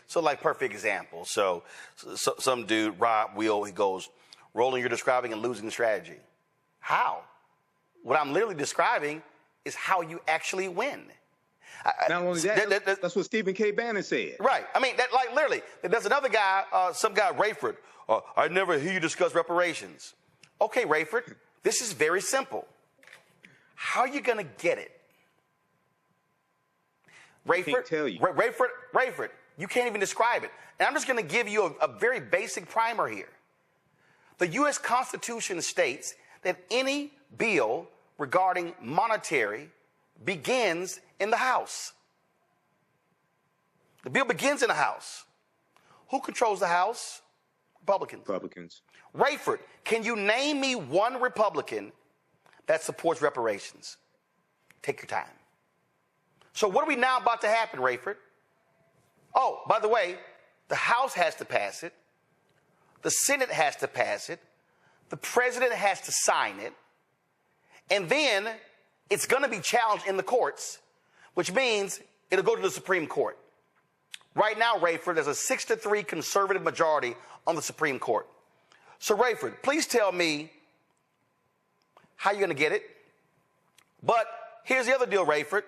So like perfect example. So some dude, Rob Will, he goes, Roland, you're describing a losing strategy. How? What I'm literally describing is how you actually win. Not only that, that's what Stephen K. Bannon said. Right. I mean, that, like literally, there's another guy, some guy, Rayford. I never hear you discuss reparations. Okay, Rayford, this is very simple. How are you going to get it? Rayford, I can't tell you. Rayford, you can't even describe it. And I'm just going to give you a very basic primer here. The U.S. Constitution states that any bill regarding monetary begins in the House. The bill begins in the House. Who controls the House? Republicans. Republicans. Rayford, can you name me one Republican that supports reparations? Take your time. So what are we now about to happen, Rayford? Oh, by the way, the House has to pass it. The Senate has to pass it. The president has to sign it. And then it's going to be challenged in the courts, which means it'll go to the Supreme Court. Right now, Rayford, there's a 6-3 conservative majority on the Supreme Court. So, Rayford, please tell me how you're going to get it. But here's the other deal, Rayford.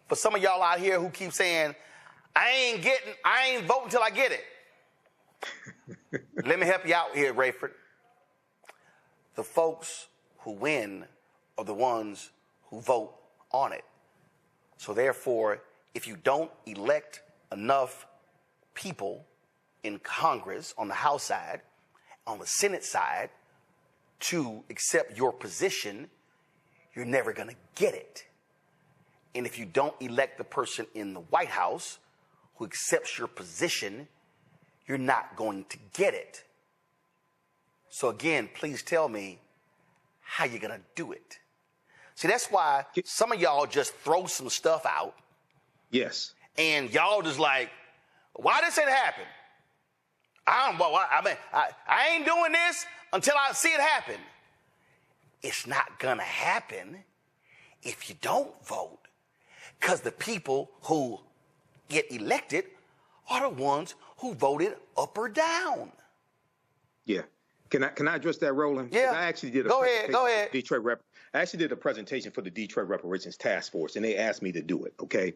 For some of y'all out here who keep saying, I ain't voting till I get it. Let me help you out here, Rayford. The folks who win are the ones who vote on it. So therefore, if you don't elect enough people in Congress, on the House side, on the Senate side, to accept your position, you're never going to get it. And if you don't elect the person in the White House who accepts your position, you're not going to get it. So again, please tell me how you're going to do it. See, that's why some of y'all just throw some stuff out. Yes. And y'all just like, why this ain't happen? I ain't doing this until I see it happen. It's not going to happen if you don't vote, because the people who get elected are the ones who voted up or down. Yeah. Can I address that, Roland? Yeah. I actually did Go ahead. I actually did a presentation for the Detroit Reparations Task Force, and they asked me to do it. Okay.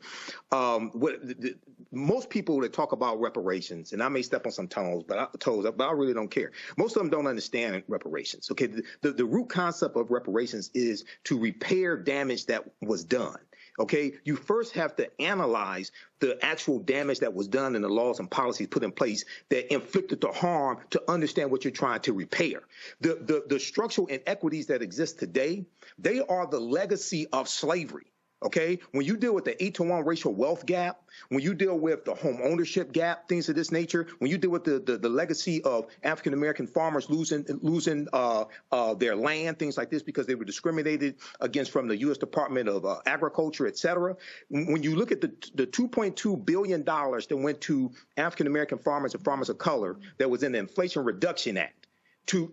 Most people that talk about reparations, and I may step on some toes, but I really don't care. Most of them don't understand reparations. Okay. The root concept of reparations is to repair damage that was done. Okay, you first have to analyze the actual damage that was done and the laws and policies put in place that inflicted the harm to understand what you're trying to repair. The structural inequities that exist today, they are the legacy of slavery. Okay, when you deal with the 8-to-1 racial wealth gap, when you deal with the home ownership gap, things of this nature, when you deal with the legacy of African American farmers losing their land, things like this because they were discriminated against from the U.S. Department of Agriculture, et cetera. When you look at the $2.2 billion that went to African American farmers and farmers of color that was in the Inflation Reduction Act to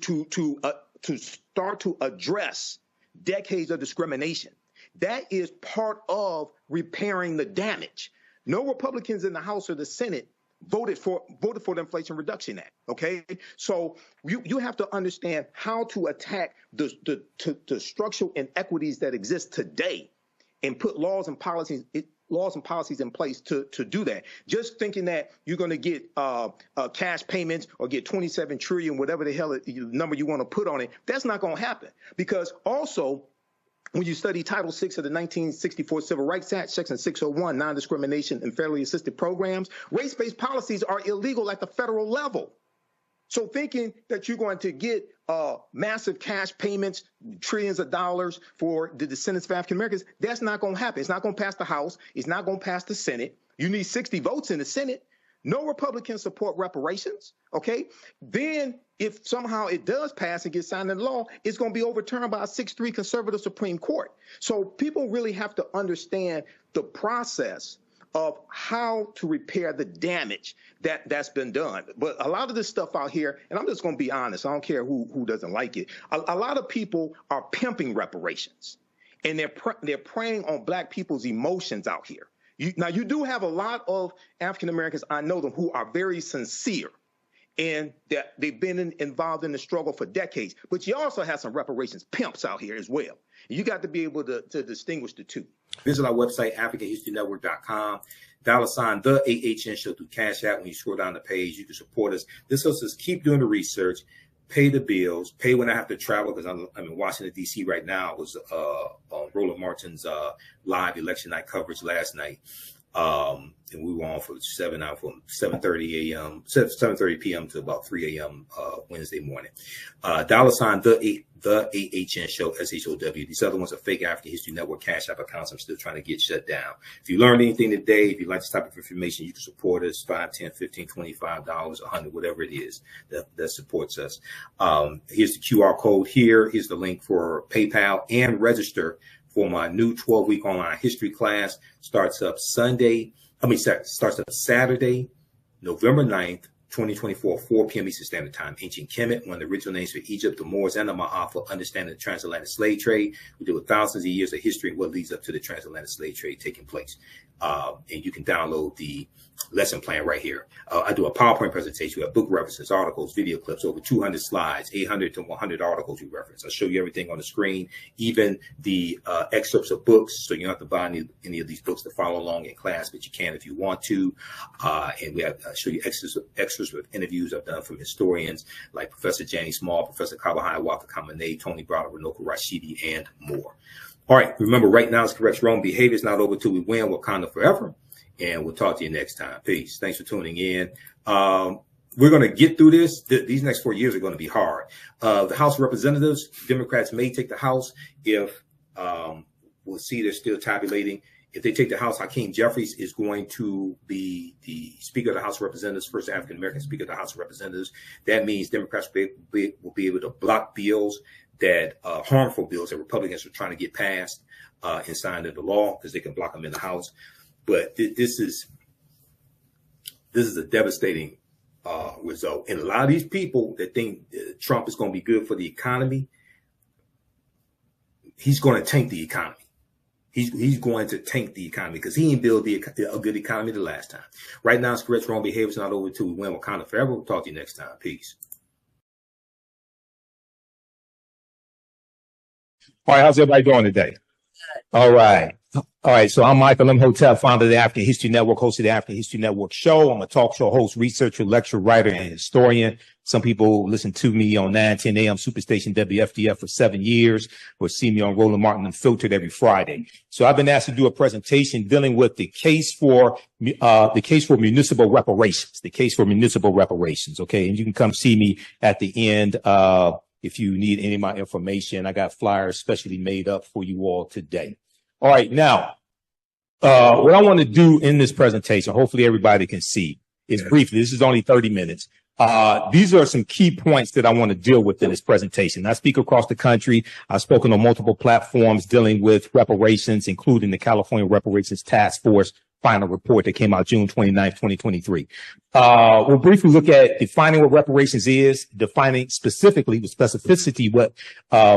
start to address decades of discrimination. That is part of repairing the damage. No Republicans in the House or the Senate voted for the Inflation Reduction Act. Okay, so you have to understand how to attack the structural inequities that exist today, and put laws and policies in place to do that. Just thinking that you're going to get cash payments or get 27 trillion, whatever the hell number you want to put on it, that's not going to happen. Because also, when you study Title VI of the 1964 Civil Rights Act, Section 601, non-discrimination and federally assisted programs, race-based policies are illegal at the federal level. So thinking that you're going to get massive cash payments, trillions of dollars for the descendants of African Americans, that's not going to happen. It's not going to pass the House. It's not going to pass the Senate. You need 60 votes in the Senate. No Republicans support reparations, okay? Then if somehow it does pass and get signed into law, it's going to be overturned by a 6-3 conservative Supreme Court. So people really have to understand the process of how to repair the damage that's been done. But a lot of this stuff out here, and I'm just going to be honest, I don't care who doesn't like it, a lot of people are pimping reparations, and they're preying on black people's emotions out here. Now, you do have a lot of African Americans, I know them, who are very sincere and that they've been involved in the struggle for decades. But you also have some reparations pimps out here as well. You got to be able to distinguish the two. Visit our website, AfricanHistoryNetwork.com. $ the AHN show through Cash App. When you scroll down the page, you can support us. This helps us keep doing the research, pay the bills, pay when I have to travel, because I'm in Washington, D.C. right now. It was Roland Martin's live election night coverage last night. And we were on for 7:30 a.m., 7:30 p.m. to about 3 a.m. Wednesday morning. $ the AHN show, SHOW. These other ones are fake African History Network Cash App accounts I'm still trying to get shut down. If you learned anything today, if you like this type of information, you can support us, $5, $10, $15, $25, $100, whatever it is that supports us. Here's the QR code here. Here's the link for PayPal, and register for my new 12-week online history class. Starts up Saturday, November 9th, 2024, 4 p.m. Eastern Standard Time. Ancient Kemet, one of the original names for Egypt, the Moors, and the Ma'afa, understanding the transatlantic slave trade. We deal with thousands of years of history and what leads up to the transatlantic slave trade taking place. And you can download the lesson plan right here. I do a PowerPoint presentation. We have book references, articles, video clips, over 200 slides, 800 to 100 articles we reference. I'll show you everything on the screen, even the excerpts of books. So you don't have to buy any of these books to follow along in class, but you can if you want to. And we have show you extras with interviews I've done from historians like Professor Janie Small, Professor Kabahai Walker Kamenei, Tony Browder, Runoko Rashidi, and more. All right, remember, right now is correct. Wrong behavior is not over till we win. Wakanda forever. And we'll talk to you next time. Peace. Thanks for tuning in. We're going to get through this. These next 4 years are going to be hard. The House of Representatives, Democrats may take the House if we'll see they're still tabulating. If they take the House, Hakeem Jeffries is going to be the Speaker of the House of Representatives, first African-American Speaker of the House of Representatives. That means Democrats will be able to block bills that harmful bills that Republicans are trying to get passed and signed into law, because they can block them in the House. But this is a devastating result. And a lot of these people that think Trump is going to be good for the economy, he's going to tank the economy. He's going to tank the economy because he didn't build a good economy the last time. Right now, it's correct. Wrong behavior is not over till we win Wakanda forever. We'll talk to you next time. Peace. All right, how's everybody doing today? All right. So I'm Michael Imhotep, founder of the African History Network, host of the African History Network show. I'm a talk show host, researcher, lecturer, writer, and historian. Some people listen to me on 9:10 a.m. Superstation WFDF for 7 years, or see me on Roland Martin Unfiltered every Friday. So I've been asked to do a presentation dealing with the case for municipal reparations, Okay, and you can come see me at the end. If you need any of my information, I got flyers specially made up for you all today. All right, now, what I want to do in this presentation, hopefully everybody can see, is briefly, this is only 30 minutes. These are some key points that I want to deal with in this presentation. I speak across the country. I've spoken on multiple platforms dealing with reparations, including the California Reparations Task Force final report that came out June 29th, 2023. We'll briefly look at defining what reparations is, defining specifically with specificity what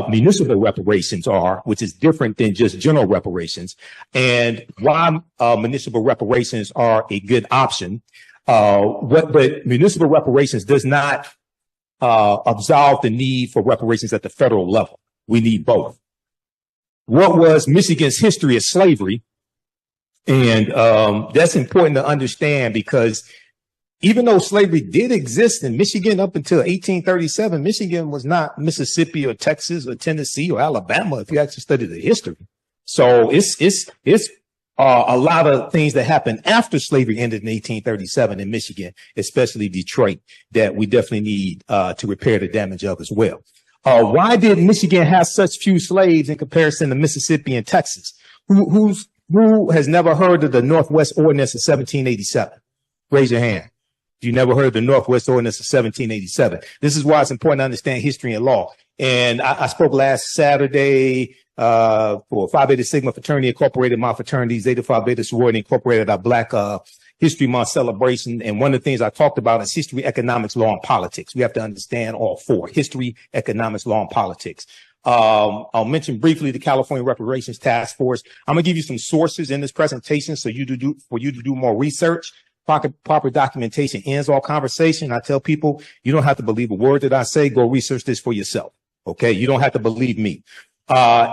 municipal reparations are, which is different than just general reparations, and why municipal reparations are a good option. But municipal reparations does not absolve the need for reparations at the federal level. We need both. What was Michigan's history of slavery? And that's important to understand, because even though slavery did exist in Michigan up until 1837, Michigan was not Mississippi or Texas or Tennessee or Alabama, if you actually study the history. So it's a lot of things that happened after slavery ended in 1837 in Michigan, especially Detroit, that we definitely need to repair the damage of as well. Why did Michigan have such few slaves in comparison to Mississippi and Texas? Who has never heard of the Northwest Ordinance of 1787? Raise your hand. You never heard of the Northwest Ordinance of 1787. This is why it's important to understand history and law. And I spoke last Saturday for Phi Beta Sigma Fraternity Incorporated, my fraternity, Zeta Phi Beta Sorority Incorporated, our Black History Month celebration. And one of the things I talked about is history, economics, law, and politics. We have to understand all four: history, economics, law, and politics. I'll mention briefly the California Reparations Task Force. I'm going to give you some sources in this presentation for you to do more research. Proper documentation ends all conversation. I tell people, you don't have to believe a word that I say. Go research this for yourself. Okay. You don't have to believe me.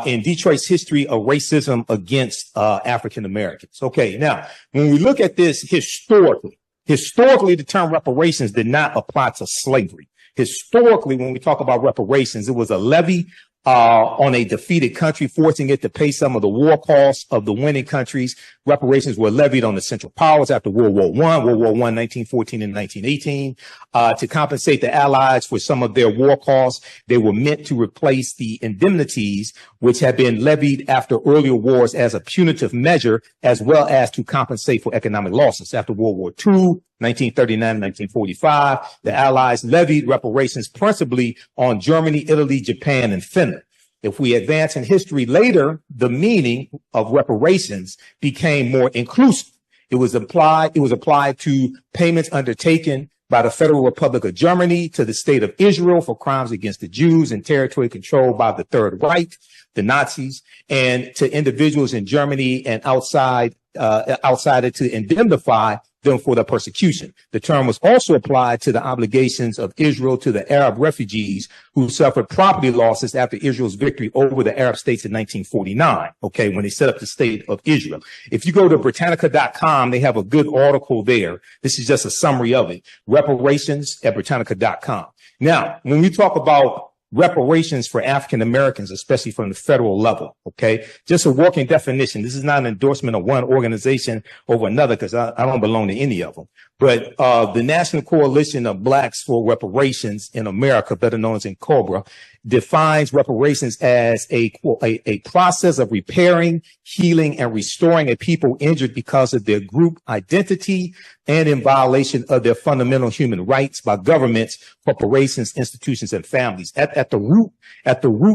In Detroit's history of racism against African Americans. Okay. Now, when we look at this historically, the term reparations did not apply to slavery. Historically, when we talk about reparations, it was a levy on a defeated country, forcing it to pay some of the war costs of the winning countries. Reparations were levied on the Central Powers after World War I, 1914 and 1918, to compensate the Allies for some of their war costs. They were meant to replace the indemnities which had been levied after earlier wars as a punitive measure, as well as to compensate for economic losses. After World War II, 1939, 1945, the Allies levied reparations principally on Germany, Italy, Japan, and Finland. If we advance in history later, the meaning of reparations became more inclusive. It was applied to payments undertaken by the Federal Republic of Germany to the state of Israel for crimes against the Jews in territory controlled by the Third Reich, the Nazis, and to individuals in Germany and outside it to indemnify them for their persecution. The term was also applied to the obligations of Israel to the Arab refugees who suffered property losses after Israel's victory over the Arab states in 1949, okay, when they set up the state of Israel. If you go to Britannica.com, they have a good article there. This is just a summary of it. Reparations at Britannica.com. Now, when we talk about reparations for African Americans, especially from the federal level. Okay. Just a working definition. This is not an endorsement of one organization over another, because I don't belong to any of them. But the National Coalition of Blacks for Reparations in America, better known as NCOBRA, defines reparations as a process of repairing, healing, and restoring a people injured because of their group identity and in violation of their fundamental human rights by governments, corporations, institutions, and families. At the root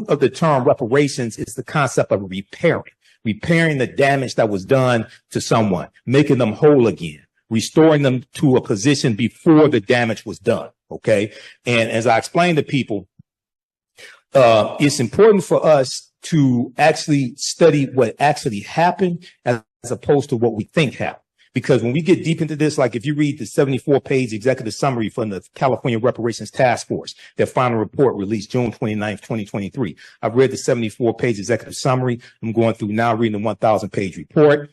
of the term reparations is the concept of repairing the damage that was done to someone, making them whole again, restoring them to a position before the damage was done. Okay. And as I explained to people, it's important for us to actually study what actually happened as opposed to what we think happened. Because when we get deep into this, like if you read the 74-page executive summary from the California Reparations Task Force, their final report released June 29th, 2023. I've read the 74-page executive summary. I'm going through now reading the 1,000-page report.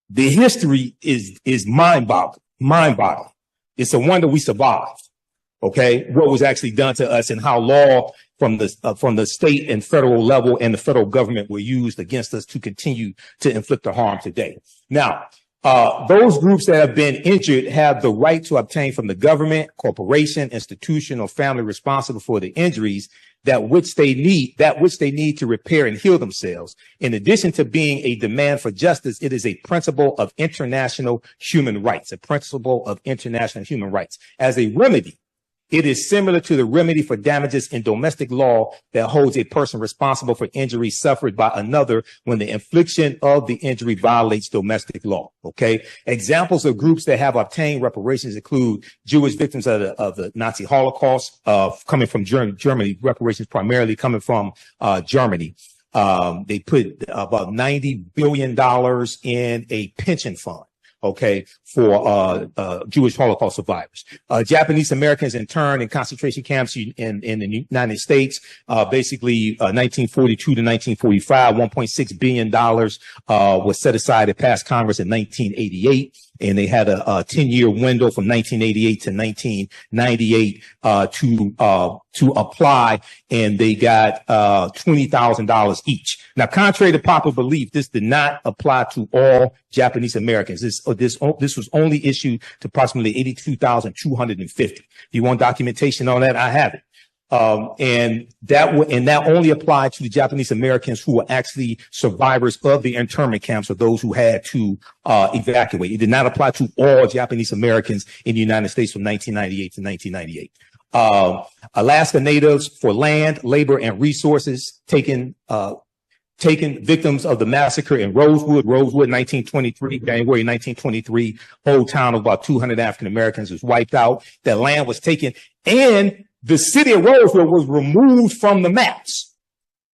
The history is mind-boggling. It's a wonder we survived. Okay, what was actually done to us and how law from the state and federal level and the federal government were used against us to continue to inflict the harm today. Now, those groups that have been injured have the right to obtain from the government, corporation, institution, or family responsible for the injuries that which they need to repair and heal themselves. In addition to being a demand for justice, it is a principle of international human rights, As a remedy, it is similar to the remedy for damages in domestic law that holds a person responsible for injuries suffered by another when the infliction of the injury violates domestic law. Okay. Examples of groups that have obtained reparations include Jewish victims of the Nazi Holocaust, coming from Germany, reparations primarily coming from Germany. They put about $90 billion in a pension fund. Okay, for Jewish Holocaust survivors. Japanese Americans interned in concentration camps in the United States, basically 1942 to 1945, $1.6 billion was set aside and passed Congress in 1988. And they had a 10-year window from 1988 to 1998 to apply, and they got $20,000 each. Now, contrary to popular belief, this did not apply to all Japanese Americans. This was only issued to approximately 82,250. If you want documentation on that, I have it. And that only applied to the Japanese Americans who were actually survivors of the internment camps, or those who had to evacuate. It did not apply to all Japanese Americans in the United States from 1998 to 1998. Alaska Natives for land, labor, and resources taken victims of the massacre in Rosewood, 1923, January 1923. Whole town of about 200 African Americans was wiped out. That land was taken, and the city of Rosewood was removed from the maps.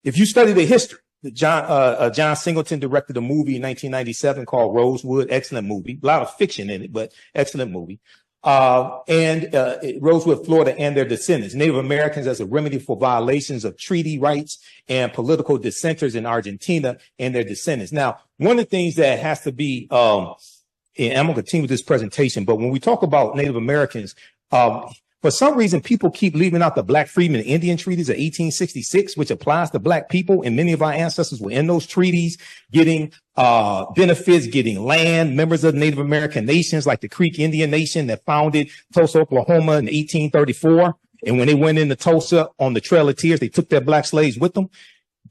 if you study the history, John Singleton directed a movie in 1997 called Rosewood. Excellent movie. A lot of fiction in it, but excellent movie. Rosewood, Florida, and their descendants, Native Americans as a remedy for violations of treaty rights and political dissenters in Argentina and their descendants. Now, one of the things that has to be, and I'm going to continue with this presentation, but when we talk about Native Americans, for some reason, people keep leaving out the Black Freedmen and Indian treaties of 1866, which applies to Black people. And many of our ancestors were in those treaties, getting benefits, getting land, members of Native American nations like the Creek Indian Nation that founded Tulsa, Oklahoma in 1834. And when they went into Tulsa on the Trail of Tears, they took their Black slaves with them.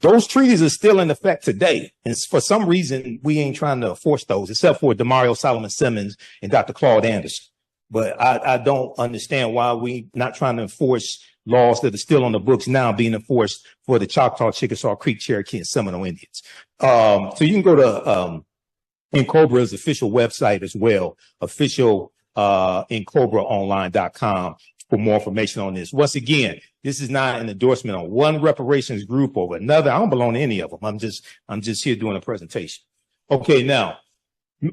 Those treaties are still in effect today. And for some reason, we ain't trying to enforce those, except for Demario Solomon Simmons and Dr. Claude Anderson. But I don't understand why we not trying to enforce laws that are still on the books now being enforced for the Choctaw, Chickasaw, Creek, Cherokee, and Seminole Indians. So you can go to Incobra's official website as well, official IncobraOnline.com for more information on this. Once again, this is not an endorsement on one reparations group over another. I don't belong to any of them. I'm just here doing a presentation. Okay, now.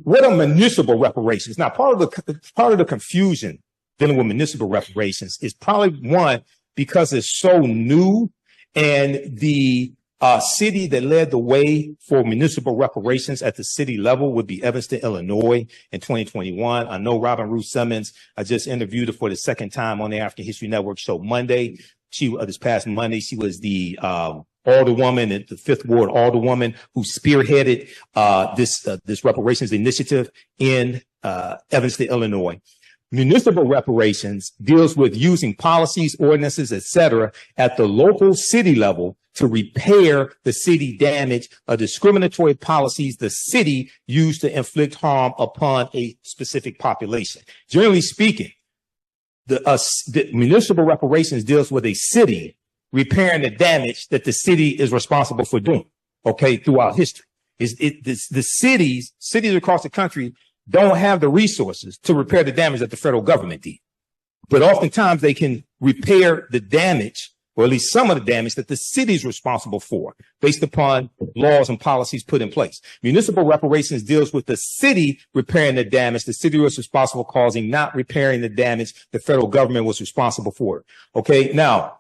What are municipal reparations? Now, part of the confusion dealing with municipal reparations is probably one, because it's so new, and the city that led the way for municipal reparations at the city level would be Evanston, Illinois in 2021. I know Robin Ruth Simmons. I just interviewed her for the second time on the African History Network show Monday. This past Monday, she was the alderwoman at the 5th Ward alderwoman who spearheaded this reparations initiative in Evanston, Illinois. Municipal reparations deals with using policies, ordinances, etc., at the local city level to repair the city damage of discriminatory policies the city used to inflict harm upon a specific population. Generally speaking, the municipal reparations deals with a city repairing the damage that the city is responsible for doing, okay, throughout history. The cities across the country don't have the resources to repair the damage that the federal government did. But oftentimes they can repair the damage, or at least some of the damage that the city is responsible for, based upon laws and policies put in place. Municipal reparations deals with the city repairing the damage the city was responsible for causing, not repairing the damage the federal government was responsible for. Okay, now,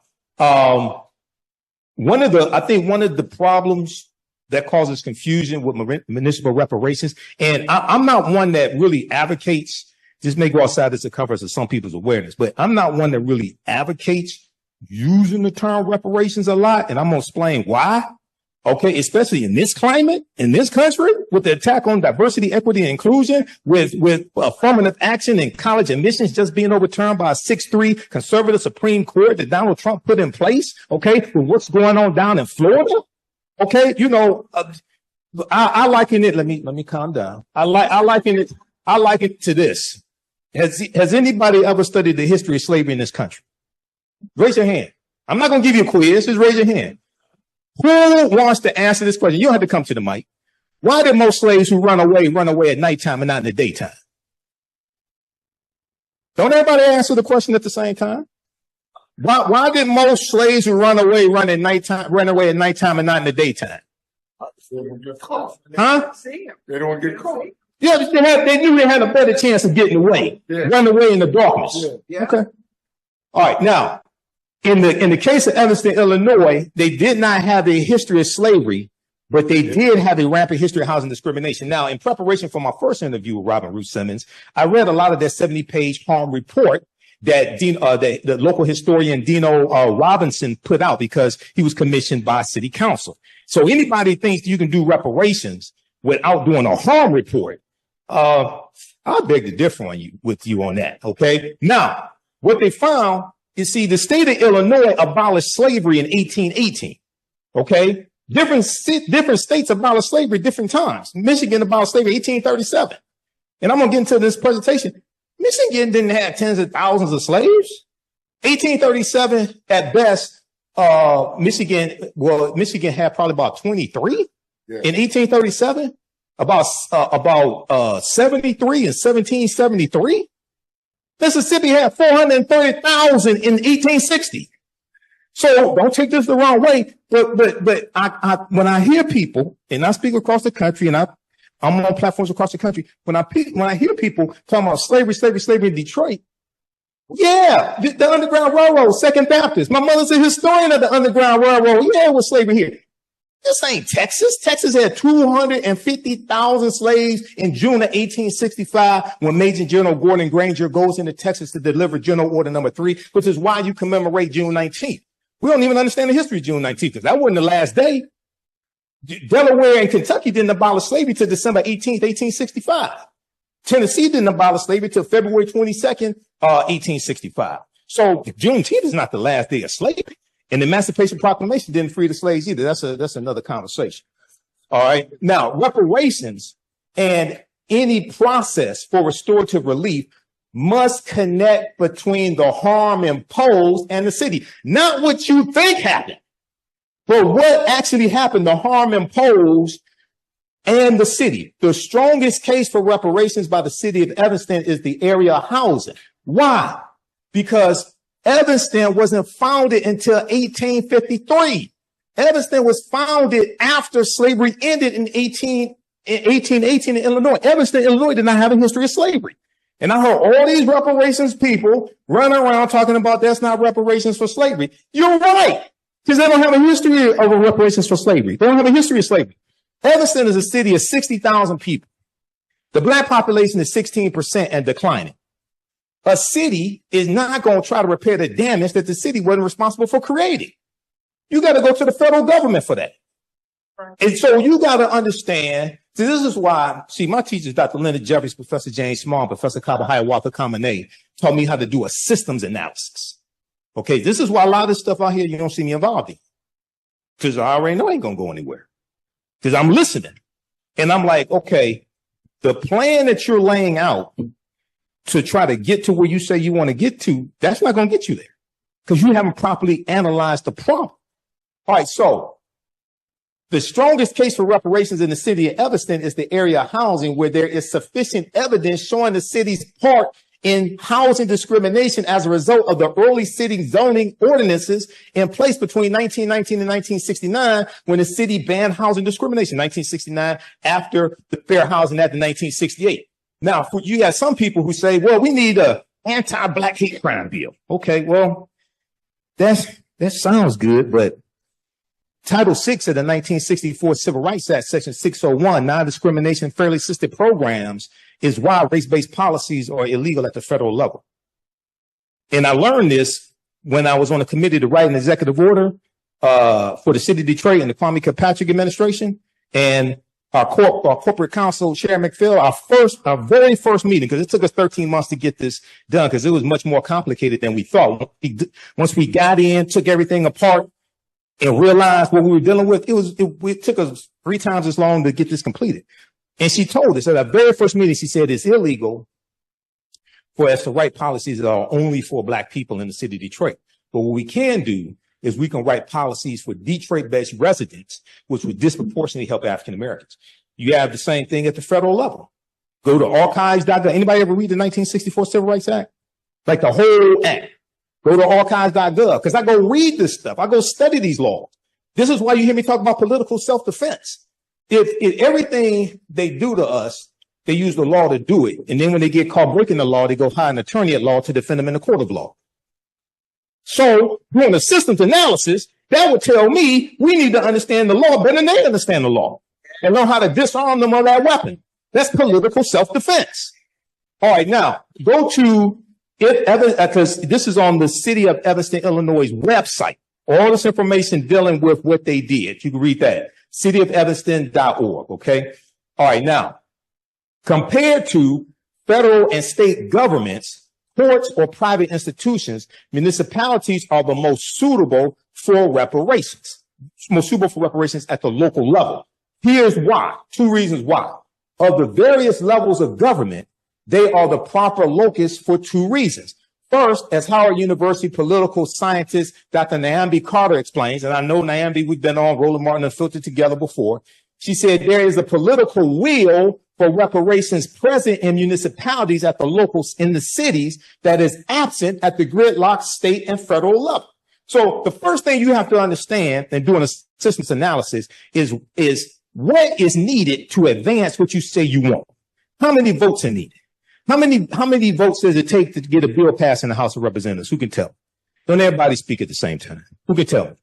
one of the problems that causes confusion with municipal reparations, and I'm not one that really advocates, this may go outside the covers of some people's awareness, but I'm not one that really advocates using the term reparations a lot, and I'm going to explain why. Okay, especially in this climate, in this country, with the attack on diversity, equity, and inclusion, with affirmative action and college admissions just being overturned by a 6-3 conservative Supreme Court that Donald Trump put in place. Okay, with what's going on down in Florida. Okay, you know, I liken it. Let me calm down. I liken it to this. Has anybody ever studied the history of slavery in this country? Raise your hand. I'm not going to give you a quiz. Just raise your hand. Who wants to answer this question? You don't have to come to the mic. Why did most slaves who run away at nighttime and not in the daytime? Don't everybody answer the question at the same time? Why did most slaves who run away at nighttime and not in the daytime? They don't get caught. Huh? They don't get caught. Yeah, they knew they had a better chance of getting away. Yeah. Run away in the darkness. Yeah. Okay. All right. Now, in the case of Evanston, Illinois, they did not have a history of slavery, but they did have a rampant history of housing discrimination. Now, in preparation for my first interview with Robin Ruth Simmons, I read a lot of their 70-page harm report that the local historian Dino Robinson put out because he was commissioned by city council. So anybody thinks you can do reparations without doing a harm report, I'll beg to differ with you on that. Okay. Now, what they found, you see, the state of Illinois abolished slavery in 1818. Okay. Different states abolished slavery different times. Michigan abolished slavery in 1837. And I'm going to get into this presentation. Michigan didn't have tens of thousands of slaves. 1837 at best, Michigan had probably about 23. Yeah. In 1837, about 73 in 1773. Mississippi had 430,000 in 1860. So don't take this the wrong way, but when I hear people, and I speak across the country, and I'm on platforms across the country, when I hear people talking about slavery in Detroit, yeah, the Underground Railroad, Second Baptist. My mother's a historian of the Underground Railroad. Yeah, it was slavery here. This ain't Texas. Texas had 250,000 slaves in June of 1865 when Major General Gordon Granger goes into Texas to deliver General Order Number 3, which is why you commemorate June 19th. We don't even understand the history of June 19th because that wasn't the last day. Delaware and Kentucky didn't abolish slavery till December 18th, 1865. Tennessee didn't abolish slavery till February 22nd, 1865. So Juneteenth is not the last day of slavery. And the Emancipation Proclamation didn't free the slaves either. That's another conversation. All right. Now, reparations and any process for restorative relief must connect between the harm imposed and the city. Not what you think happened, but what actually happened, the harm imposed and the city. The strongest case for reparations by the city of Evanston is the area housing. Why? Because Evanston wasn't founded until 1853. Evanston was founded after slavery ended in 1818 in Illinois. Evanston, Illinois did not have a history of slavery. And I heard all these reparations people running around talking about that's not reparations for slavery. You're right, because they don't have a history of reparations for slavery. They don't have a history of slavery. Evanston is a city of 60,000 people. The black population is 16% and declining. A city is not going to try to repair the damage that the city wasn't responsible for creating. You got to go to the federal government for that. And so you got to understand, so this is why, see, my teachers, Dr. Leonard Jeffries, Professor James Small, Professor Kaba Hiawatha Kamene, taught me how to do a systems analysis. Okay, this is why a lot of this stuff out here you don't see me involved in. Because I already know I ain't going to go anywhere. Because I'm listening. And I'm like, okay, the plan that you're laying out to try to get to where you say you want to get to, that's not going to get you there because you haven't properly analyzed the problem. All right, so the strongest case for reparations in the city of Evanston is the area housing where there is sufficient evidence showing the city's part in housing discrimination as a result of the early city zoning ordinances in place between 1919 and 1969 when the city banned housing discrimination, 1969 after the Fair Housing Act of 1968. Now, you got some people who say, well, we need a anti-black hate crime bill. Okay, well, that sounds good, but Title VI of the 1964 Civil Rights Act, Section 601, non-discrimination fairly assisted programs, is why race-based policies are illegal at the federal level. And I learned this when I was on a committee to write an executive order for the city of Detroit and the Kwame Kilpatrick administration. And our corporate counsel, Chair McPhail, our very first meeting, because it took us 13 months to get this done, because it was much more complicated than we thought. Once we got in, took everything apart, and realized what we were dealing with, it took us 3 times as long to get this completed. And she told us at our very first meeting, she said it's illegal for us to write policies that are only for black people in the city of Detroit. But what we can do is we can write policies for Detroit-based residents, which would disproportionately help African Americans. You have the same thing at the federal level. Go to archives.gov. Anybody ever read the 1964 Civil Rights Act? Like the whole act. Go to archives.gov, because I go read this stuff. I go study these laws. This is why you hear me talk about political self-defense. If everything they do to us, they use the law to do it. And then when they get caught breaking the law, they go hire an attorney at law to defend them in the court of law. So doing a systems analysis, that would tell me we need to understand the law better than they understand the law and know how to disarm them of that weapon. That's political self-defense. All right, now go to because this is on the City of Evanston, Illinois website. All this information dealing with what they did. You can read that. cityofevanston.org. Okay. All right. Now, compared to federal and state governments, courts, or private institutions, municipalities are the most suitable for reparations. Most suitable for reparations at the local level. Here's why. 2 reasons why. Of the various levels of government, they are the proper locus for 2 reasons. First, as Howard University political scientist Dr. Nyambi Carter explains, and I know Nyambi, we've been on Roland Martin Unfiltered together before. She said there is a political will for reparations present in municipalities at the locals in the cities that is absent at the gridlock state and federal level. So the first thing you have to understand in doing a systems analysis is what is needed to advance what you say you want. How many votes are needed? How many votes does it take to get a bill passed in the House of Representatives? Who can tell? Don't everybody speak at the same time. Who can tell me?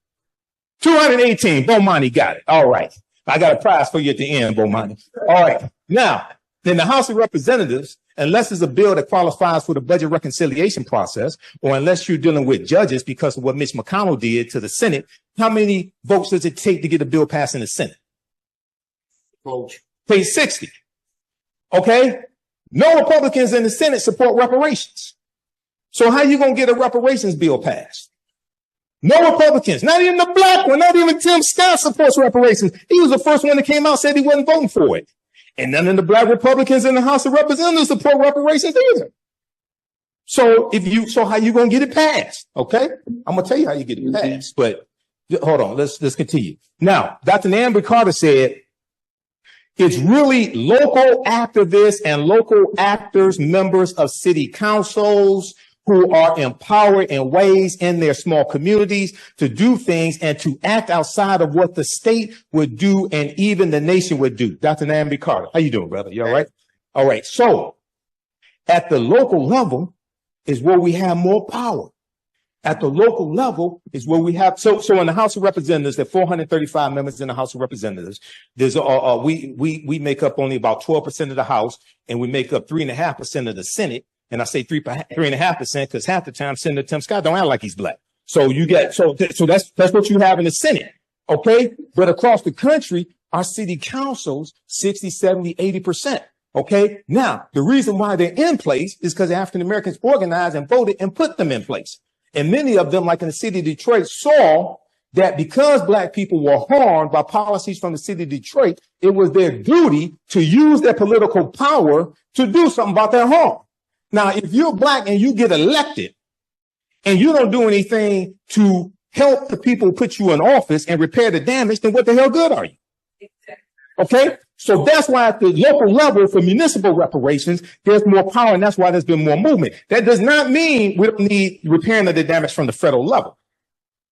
218. Bomani got it. All right. I got a prize for you at the end, Bomani. All right. Now, in the House of Representatives, unless it's a bill that qualifies for the budget reconciliation process, or unless you're dealing with judges because of what Mitch McConnell did to the Senate, how many votes does it take to get a bill passed in the Senate? Page 60. Okay? No Republicans in the Senate support reparations. So how you going to get a reparations bill passed? No Republicans, not even the black one, not even Tim Scott supports reparations. He was the first one that came out and said he wasn't voting for it. And none of the black Republicans in the House of Representatives support reparations either. So how you going to get it passed? Okay. I'm going to tell you how you get it passed, but hold on. Let's continue. Now, Dr. Nambi Carter said, it's really local activists and local actors, members of city councils who are empowered in ways in their small communities to do things and to act outside of what the state would do and even the nation would do. Dr. Nambi Carter, how you doing, brother? You all right? All right. So at the local level is where we have more power. At the local level is where we have, so in the House of Representatives, there are 435 members in the House of Representatives. There's, we make up only about 12% of the House, and we make up 3.5% of the Senate. And I say 3.5% because half the time Senator Tim Scott don't act like he's black. So you get, so that's what you have in the Senate. Okay. But across the country, our city councils, 60, 70, 80%. Okay. Now, the reason why they're in place is because African Americans organized and voted and put them in place. And many of them, like in the city of Detroit, saw that because black people were harmed by policies from the city of Detroit, it was their duty to use their political power to do something about their harm. Now, if you're black and you get elected and you don't do anything to help the people who put you in office and repair the damage, then what the hell good are you? Okay. So that's why at the local level for municipal reparations, there's more power, and that's why there's been more movement. That does not mean we don't need repairing of the damage from the federal level.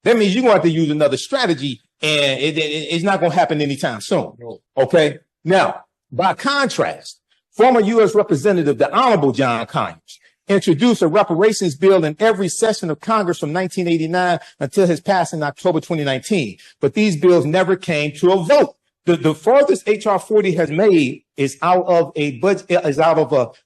That means you're going to have to use another strategy, and it's not going to happen anytime soon. Okay. Now, by contrast, former U.S. Representative, the Honorable John Conyers, introduced a reparations bill in every session of Congress from 1989 until his passing in October 2019. But these bills never came to a vote. The farthest H.R. 40 has made is out of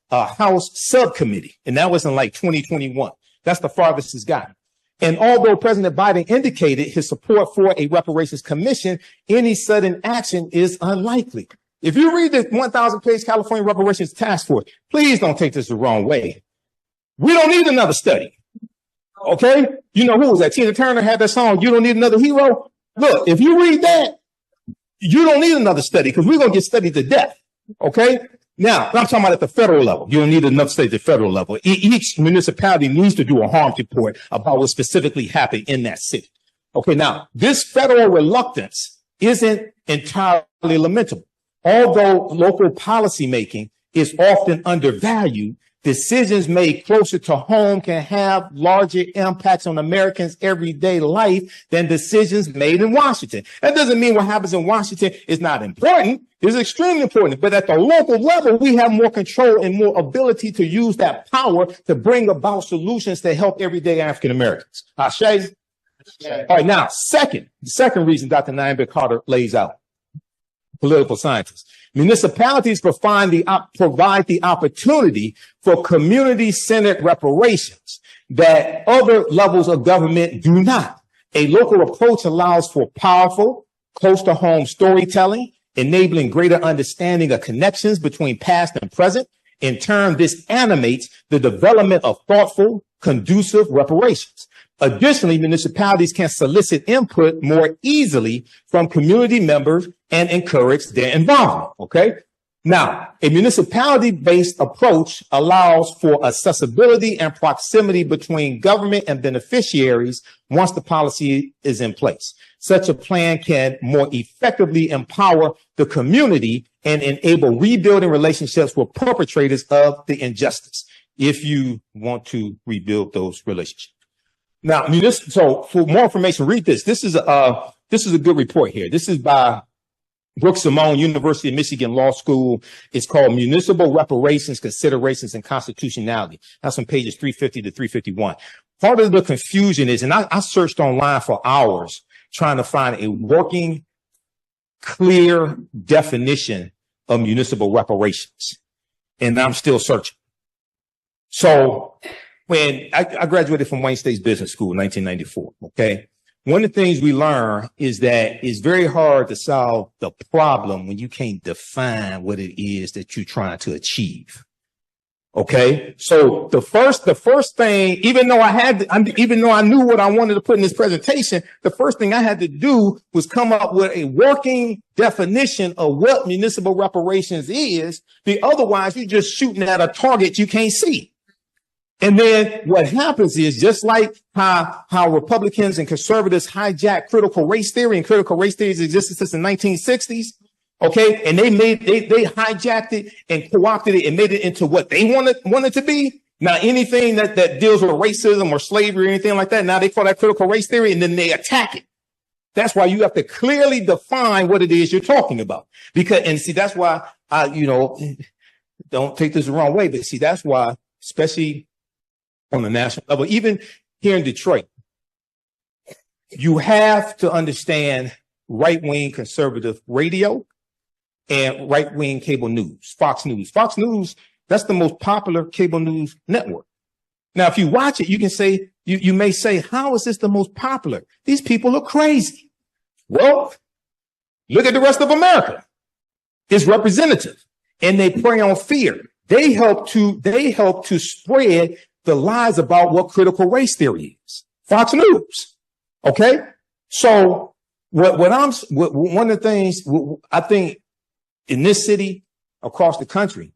a House subcommittee. And that was in like 2021. That's the farthest it's gotten. And although President Biden indicated his support for a reparations commission, any sudden action is unlikely. If you read the 1,000-page California Reparations Task Force, please don't take this the wrong way. We don't need another study. Okay? You know who was that? Tina Turner had that song, You Don't Need Another Hero. Look, if you read that, you don't need another study because we're going to get studied to death. Okay? Now, I'm talking about at the federal level. You don't need enough study at the federal level. Each municipality needs to do a harm report about what specifically happened in that city. Okay, now, this federal reluctance isn't entirely lamentable. Although local policymaking is often undervalued, decisions made closer to home can have larger impacts on Americans' everyday life than decisions made in Washington. That doesn't mean what happens in Washington is not important. It's extremely important. But at the local level, we have more control and more ability to use that power to bring about solutions to help everyday African Americans. Ashay? All right, now, the second reason Dr. Nambi Carter lays out, political scientists. Municipalities provide the opportunity for community-centered reparations that other levels of government do not. A local approach allows for powerful, close-to-home storytelling, enabling greater understanding of connections between past and present. In turn, this animates the development of thoughtful, conducive reparations. Additionally, municipalities can solicit input more easily from community members and encourage their involvement. Okay. Now, a municipality-based approach allows for accessibility and proximity between government and beneficiaries once the policy is in place. Such a plan can more effectively empower the community and enable rebuilding relationships with perpetrators of the injustice if you want to rebuild those relationships. Now, so for more information, read this. This is a good report here. This is by Brooks Simone, University of Michigan Law School. It's called Municipal Reparations, Considerations, and Constitutionality. That's on pages 350 to 351. Part of the confusion is, and I searched online for hours trying to find a working, clear definition of municipal reparations. And I'm still searching. So when I graduated from Wayne State's Business School in 1994, okay? One of the things we learn is that it's very hard to solve the problem when you can't define what it is that you're trying to achieve. Okay. So the first thing, even though I knew what I wanted to put in this presentation, the first thing I had to do was come up with a working definition of what municipal reparations is. Otherwise, you're just shooting at a target you can't see. And then what happens is, just like how Republicans and conservatives hijack critical race theory, and critical race theory has existed since the 1960s. Okay. And they hijacked it and co-opted it and made it into what they wanted to be. Now, anything that deals with racism or slavery or anything like that, now they call that critical race theory, and then they attack it. That's why you have to clearly define what it is you're talking about. And see, that's why don't take this the wrong way, but see, that's why, especially on the national level, even here in Detroit, you have to understand right-wing conservative radio and right-wing cable news, Fox News. Fox News, that's the most popular cable news network. Now, if you watch it, you can say, you may say, how is this the most popular? These people are crazy. Well, look at the rest of America. It's representative, and they prey on fear. They help to spread the lies about what critical race theory is. Fox News. Okay. So one of the things I think in this city, across the country,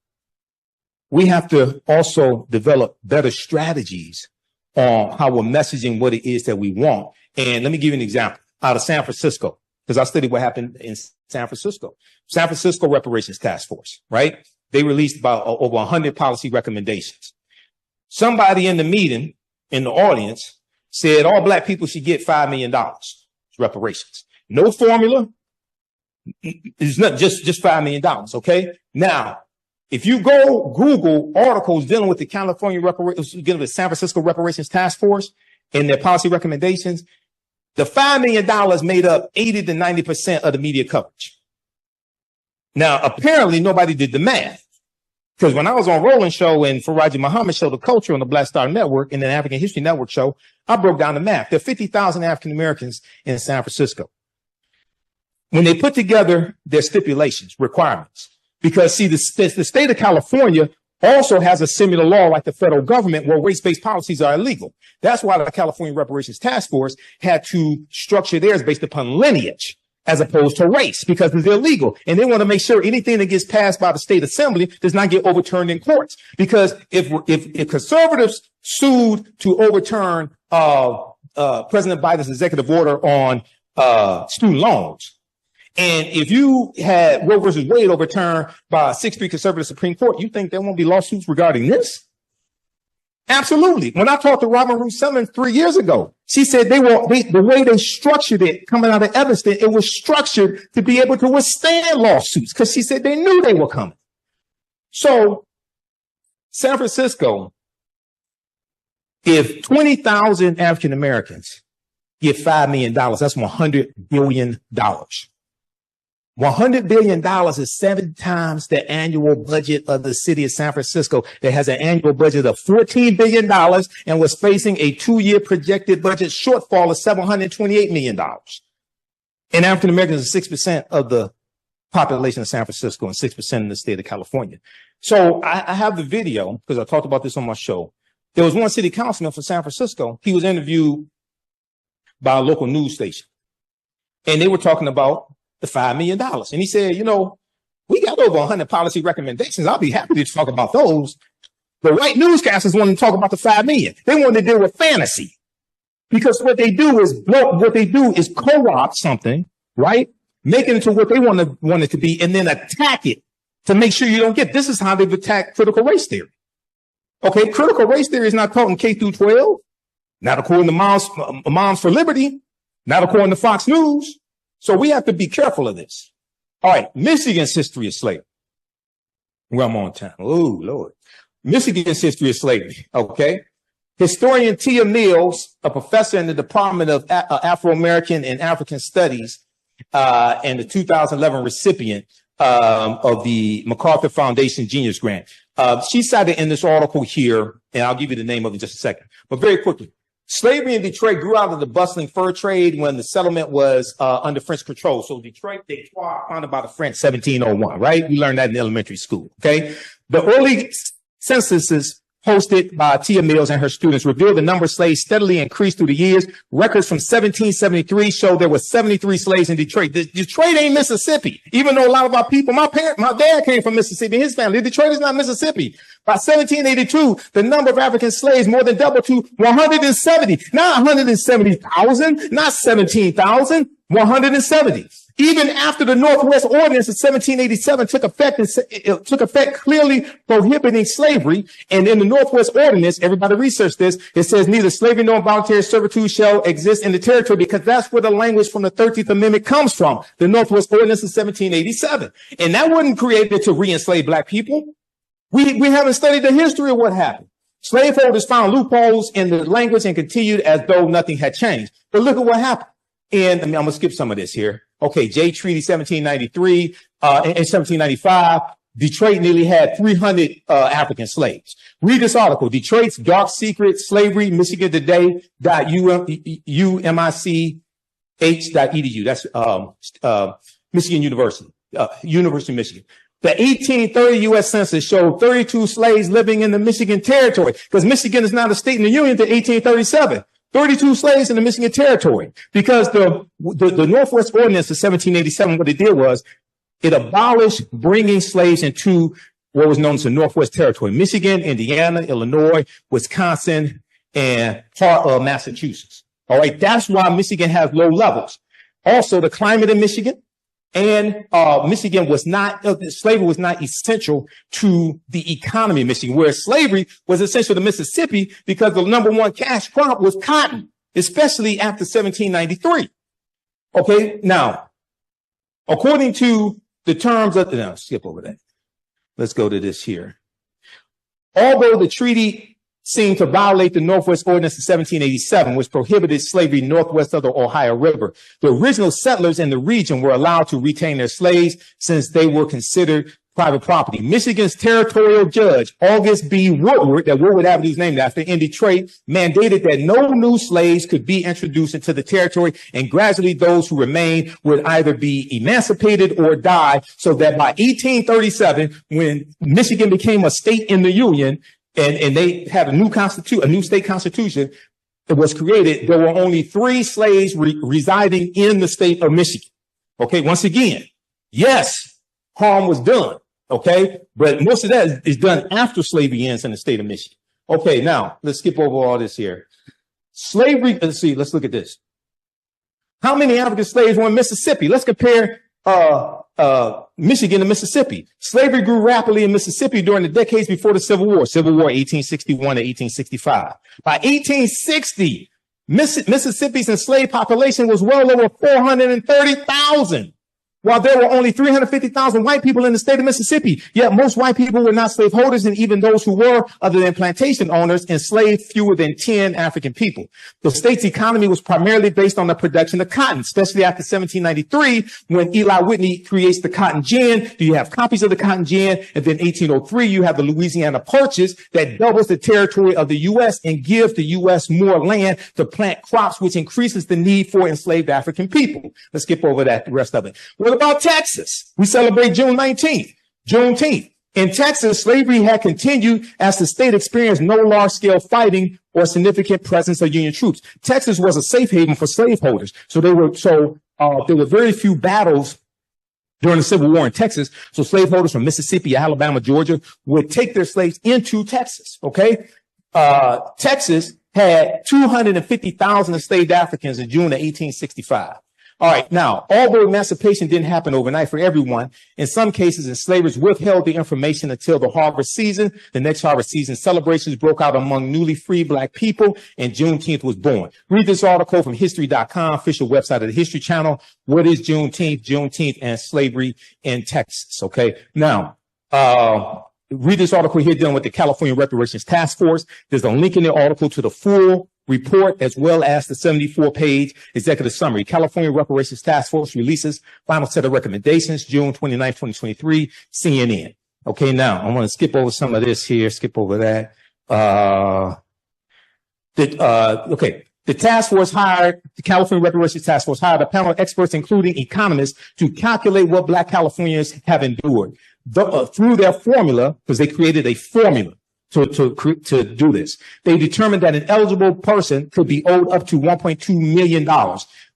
we have to also develop better strategies on how we're messaging what it is that we want. And let me give you an example out of San Francisco, because I studied what happened in San Francisco. San Francisco Reparations Task Force, right? They released about over 100 policy recommendations. Somebody in the meeting, in the audience, said all black people should get $5 million reparations. No formula. It's not just $5 million. Okay. Now, if you go Google articles dealing with the California dealing with San Francisco Reparations Task Force and their policy recommendations, the $5 million made up 80 to 90% of the media coverage. Now, apparently nobody did the math. Because when I was on Roland show and Faraji Muhammad show, The Culture on the Black Star Network and the African History Network show, I broke down the math. There are 50,000 African Americans in San Francisco. When they put together their stipulations, requirements, because see, the state of California also has a similar law like the federal government where race-based policies are illegal. That's why the California Reparations Task Force had to structure theirs based upon lineage as opposed to race, because it's illegal. And they want to make sure anything that gets passed by the state assembly does not get overturned in courts. Because if conservatives sued to overturn President Biden's executive order on student loans, and if you had Roe versus Wade overturned by a 6-3 conservative Supreme Court, you think there won't be lawsuits regarding this? Absolutely. When I talked to Robin Ruth Simmons 3 years ago, she said the way they structured it coming out of Evanston, it was structured to be able to withstand lawsuits, because she said they knew they were coming. So San Francisco, if 20,000 African Americans get $5 million, that's $100 billion. $100 billion is 7 times the annual budget of the city of San Francisco that has an annual budget of $14 billion and was facing a 2-year projected budget shortfall of $728 million. And African Americans are 6% of the population of San Francisco and 6% in the state of California. So I have the video because I talked about this on my show. There was one city councilman from San Francisco. He was interviewed by a local news station, and they were talking about the $5 million. And he said, we got over 100 policy recommendations. I'll be happy to talk about those. The right newscasters want to talk about the $5 million. They want to deal with fantasy, because what they do is co-opt something, right? Make it into what they want it to be, and then attack it to make sure you don't get. This is how they've attacked critical race theory. Okay, critical race theory is not taught in K through 12. Not according to Moms for Liberty, not according to Fox News. So we have to be careful of this. All right, Michigan's history of slavery. Well, I'm on time. Oh, Lord. Michigan's history of slavery, okay? Historian Tia Mills, a professor in the Department of Afro-American and African Studies, and the 2011 recipient of the MacArthur Foundation Genius Grant. She cited in this article here, and I'll give you the name of it in just a second, but very quickly. Slavery in Detroit grew out of the bustling fur trade when the settlement was under French control. So Detroit, founded by the French, 1701, right? We learned that in elementary school, okay? The early censuses hosted by Tia Mills and her students revealed the number of slaves steadily increased through the years. Records from 1773 show there were 73 slaves in Detroit. Detroit ain't Mississippi, even though a lot of our people, my dad came from Mississippi, his family. Detroit is not Mississippi. By 1782, the number of African slaves more than doubled to 170, not 170,000, not 17,000, 170. Even after the Northwest Ordinance of 1787 took effect clearly prohibiting slavery. And in the Northwest Ordinance, everybody research this, it says neither slavery nor voluntary servitude shall exist in the territory, because that's where the language from the 13th Amendment comes from, the Northwest Ordinance of 1787. And that wasn't created to re-enslave black people. We haven't studied the history of what happened. Slaveholders found loopholes in the language and continued as though nothing had changed. But look at what happened. And I'm going to skip some of this here. Okay, Jay Treaty 1793, in 1795, Detroit nearly had 300 African slaves. Read this article, Detroit's Dark Secret Slavery, Michigan Today, UMICH.edu. That's Michigan University, University of Michigan. The 1830 U.S. Census showed 32 slaves living in the Michigan Territory, because Michigan is not a state in the Union until 1837. 32 slaves in the Michigan Territory, because the Northwest Ordinance of 1787, what it did was it abolished bringing slaves into what was known as the Northwest Territory, Michigan, Indiana, Illinois, Wisconsin, and part of Massachusetts. All right. That's why Michigan has low levels. Also, the climate in Michigan and Michigan was not, slavery was not essential to the economy of Michigan, whereas slavery was essential to Mississippi because the number one cash crop was cotton, especially after 1793. Okay, now, according to the terms of, no, skip over that. Let's go to this here. Although the treaty seemed to violate the Northwest Ordinance of 1787, which prohibited slavery northwest of the Ohio River, the original settlers in the region were allowed to retain their slaves since they were considered private property. Michigan's territorial judge, August B. Woodward, that Woodward Avenue is named after, in Detroit, mandated that no new slaves could be introduced into the territory, and gradually those who remained would either be emancipated or die, so that by 1837, when Michigan became a state in the Union, and they had a new state constitution that was created, there were only 3 slaves residing in the state of Michigan. Okay, once again, yes, harm was done. Okay, but most of that is done after slavery ends in the state of Michigan. Okay, now let's skip over all this here. Slavery, let's look at this. How many African slaves were in Mississippi? Let's compare Michigan to Mississippi. Slavery grew rapidly in Mississippi during the decades before the Civil War, 1861 to 1865. By 1860, Mississippi's enslaved population was well over 430,000. While there were only 350,000 white people in the state of Mississippi, yet most white people were not slaveholders, and even those who were, other than plantation owners, enslaved fewer than 10 African people. The state's economy was primarily based on the production of cotton, especially after 1793, when Eli Whitney creates the cotton gin. You have copies of the cotton gin, and then 1803, you have the Louisiana Purchase that doubles the territory of the U.S. and gives the U.S. more land to plant crops, which increases the need for enslaved African people. Let's skip over that, the rest of it. What about Texas? We celebrate June 19th, Juneteenth. In Texas, slavery had continued as the state experienced no large-scale fighting or significant presence of Union troops. Texas was a safe haven for slaveholders, so there were very few battles during the Civil War in Texas. So slaveholders from Mississippi, Alabama, Georgia would take their slaves into Texas. Okay, Texas had 250,000 enslaved Africans in June of 1865. All right. Now, although emancipation didn't happen overnight for everyone, in some cases, enslavers withheld the information until the harvest season. The next harvest season, celebrations broke out among newly free Black people, and Juneteenth was born. Read this article from history.com, official website of the History Channel. What is Juneteenth? Juneteenth and slavery in Texas. Okay. Now, read this article here dealing with the California Reparations Task Force. There's a link in the article to the full report as well as the 74-page executive summary. California Reparations Task Force releases final set of recommendations, June 29, 2023, CNN. Okay, now I'm going to skip over some of this here, skip over that. The task force hired, the California Reparations Task Force hired a panel of experts, including economists, to calculate what Black Californians have endured. Through their formula, because they created a formula to do this. They determined that an eligible person could be owed up to $1.2 million.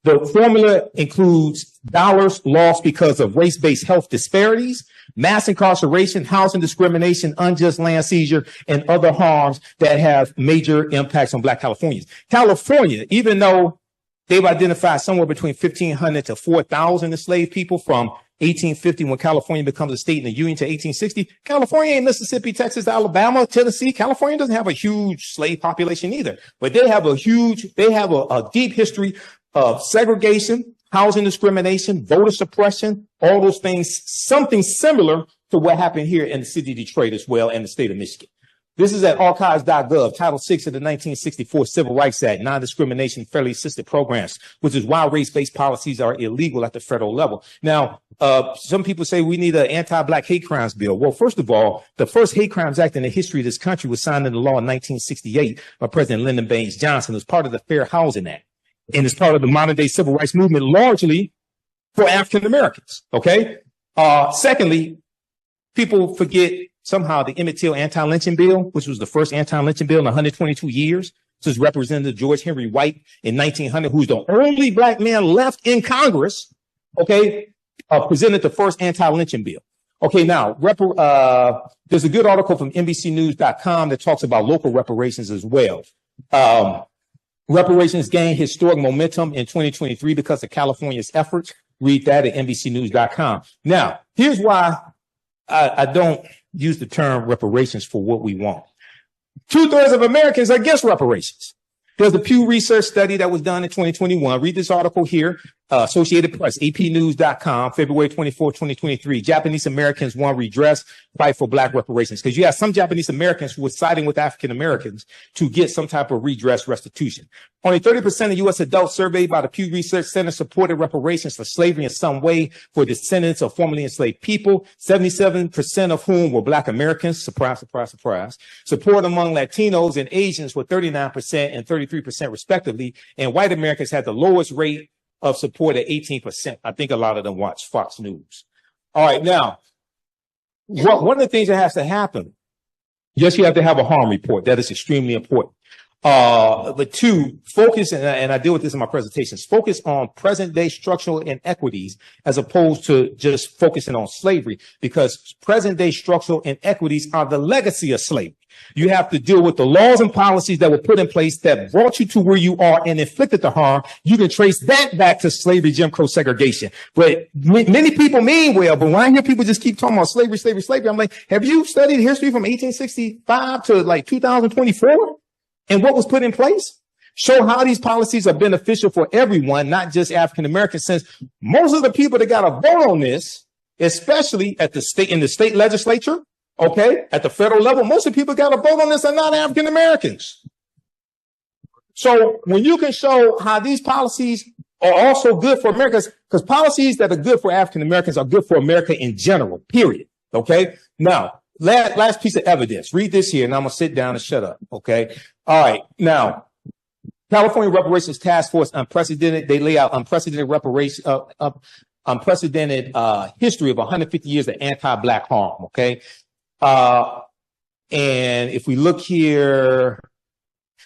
The formula includes dollars lost because of race-based health disparities, mass incarceration, housing discrimination, unjust land seizure, and other harms that have major impacts on Black Californians. California, even though they've identified somewhere between 1,500 to 4,000 enslaved people from 1850, when California becomes a state in the Union, to 1860, California ain't Mississippi, Texas, Alabama, Tennessee. California doesn't have a huge slave population either, but they have a deep history of segregation, housing discrimination, voter suppression, all those things, something similar to what happened here in the city of Detroit as well and the state of Michigan. This is at archives.gov, Title VI of the 1964 Civil Rights Act, non-discrimination fairly assisted programs, which is why race-based policies are illegal at the federal level. Now, some people say we need an anti-Black hate crimes bill. Well, first of all, the first hate crimes act in the history of this country was signed into law in 1968 by President Lyndon Baines Johnson as part of the Fair Housing Act. And it's part of the modern day civil rights movement, largely for African Americans. Okay. Secondly, people forget somehow the Emmett Till anti-lynching bill, which was the first anti-lynching bill in 122 years. This is Representative George Henry White in 1900, who's the only Black man left in Congress. Okay. Presented the first anti-lynching bill. Okay. Now, there's a good article from NBCnews.com that talks about local reparations as well. Reparations gained historic momentum in 2023 because of California's efforts. Read that at NBCnews.com. Now, here's why I don't use the term reparations for what we want. 2/3 of Americans are against reparations. There's a Pew Research study that was done in 2021. Read this article here, Associated Press, apnews.com, February 24, 2023. Japanese Americans want redress, fight for Black reparations. Because you have some Japanese Americans who were siding with African Americans to get some type of redress restitution. Only 30% of U.S. adults surveyed by the Pew Research Center supported reparations for slavery in some way for descendants of formerly enslaved people, 77% of whom were Black Americans. Surprise, surprise, surprise. Support among Latinos and Asians were 39% and 33% respectively. And white Americans had the lowest rate of support at 18%. I think a lot of them watch Fox News. All right. Now, one of the things that has to happen, yes, you have to have a harm report. That is extremely important. But two, focus, and I deal with this in my presentations, focus on present day structural inequities as opposed to just focusing on slavery, because present day structural inequities are the legacy of slavery. You have to deal with the laws and policies that were put in place that brought you to where you are and inflicted the harm. You can trace that back to slavery, Jim Crow, segregation. But many people mean well, but when I hear people just keep talking about slavery, slavery, slavery, I'm like, have you studied history from 1865 to like 2024? And what was put in place? Show how these policies are beneficial for everyone, not just African Americans, since most of the people that got a vote on this, especially at the state, in the state legislature, okay, at the federal level, most of the people got a vote on this are not African Americans. So when you can show how these policies are also good for Americans, because policies that are good for African Americans are good for America in general, period. Okay. Now, last piece of evidence. Read this here, and I'm going to sit down and shut up. Okay. All right. Now, California Reparations Task Force, unprecedented. They lay out unprecedented reparation, unprecedented history of 150 years of anti-Black harm. Okay. And if we look here,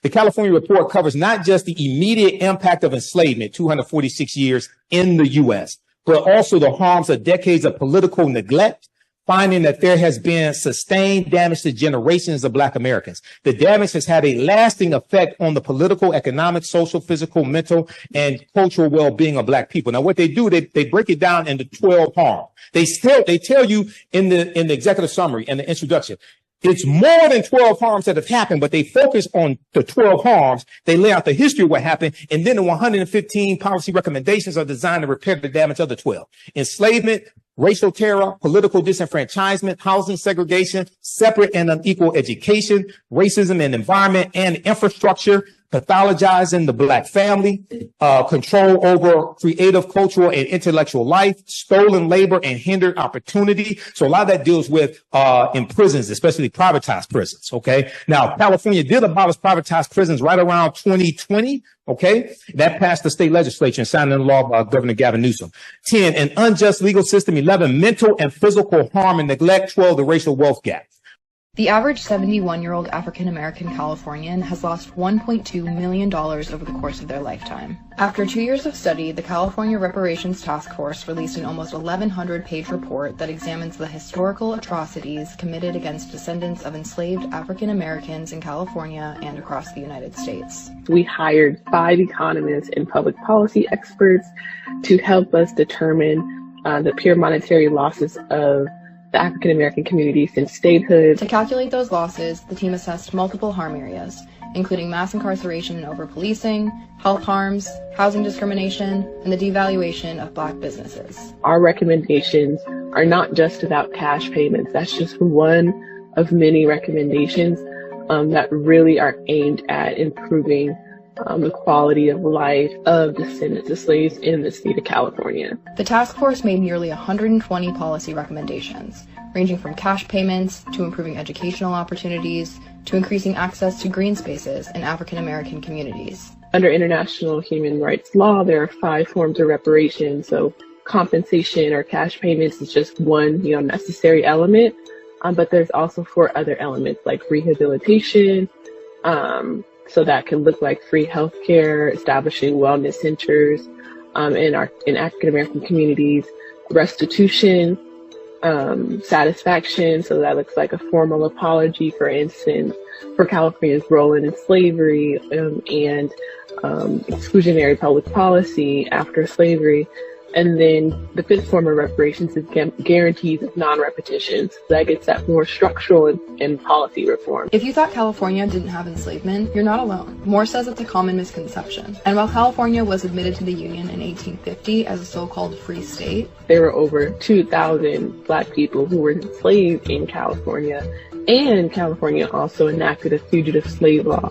the California report covers not just the immediate impact of enslavement, 246 years in the U.S., but also the harms of decades of political neglect, finding that there has been sustained damage to generations of Black Americans. The damage has had a lasting effect on the political, economic, social, physical, mental, and cultural well-being of Black people. Now, what they do, they break it down into 12 harms. They tell you in the executive summary and the introduction, it's more than 12 harms that have happened, but they focus on the 12 harms. They lay out the history of what happened, and then the 115 policy recommendations are designed to repair the damage of the 12. Enslavement, racial terror, political disenfranchisement, housing segregation, separate and unequal education, racism and environment and infrastructure, pathologizing the Black family, control over creative, cultural, and intellectual life, stolen labor and hindered opportunity. So a lot of that deals with in prisons, especially privatized prisons. Okay. Now, California did abolish privatized prisons right around 2020. Okay. That passed the state legislature and signed into law by Governor Gavin Newsom. 10, an unjust legal system. 11, mental and physical harm and neglect. 12, the racial wealth gap. The average 71-year-old African-American Californian has lost $1.2 million over the course of their lifetime. After 2 years of study, the California Reparations Task Force released an almost 1,100-page report that examines the historical atrocities committed against descendants of enslaved African-Americans in California and across the United States. We hired 5 economists and public policy experts to help us determine the pure monetary losses of the African-American community since statehood. To calculate those losses, the team assessed multiple harm areas, including mass incarceration and over-policing, health harms, housing discrimination, and the devaluation of Black businesses. Our recommendations are not just about cash payments. That's just one of many recommendations that really are aimed at improving the quality of life of descendants of slaves in the state of California. The task force made nearly 120 policy recommendations, ranging from cash payments to improving educational opportunities to increasing access to green spaces in African American communities. Under international human rights law, there are 5 forms of reparations. So compensation or cash payments is just one, necessary element. But there's also 4 other elements like rehabilitation, so that can look like free healthcare, establishing wellness centers in African American communities, restitution, satisfaction. So that looks like a formal apology, for instance, for California's role in slavery and exclusionary public policy after slavery. And then the 5th form of reparations is guarantees of non-repetition. So that gets at more structural and policy reform. If you thought California didn't have enslavement, you're not alone. Moore says it's a common misconception. And while California was admitted to the Union in 1850 as a so-called free state, there were over 2,000 Black people who were enslaved in California. And California also enacted a fugitive slave law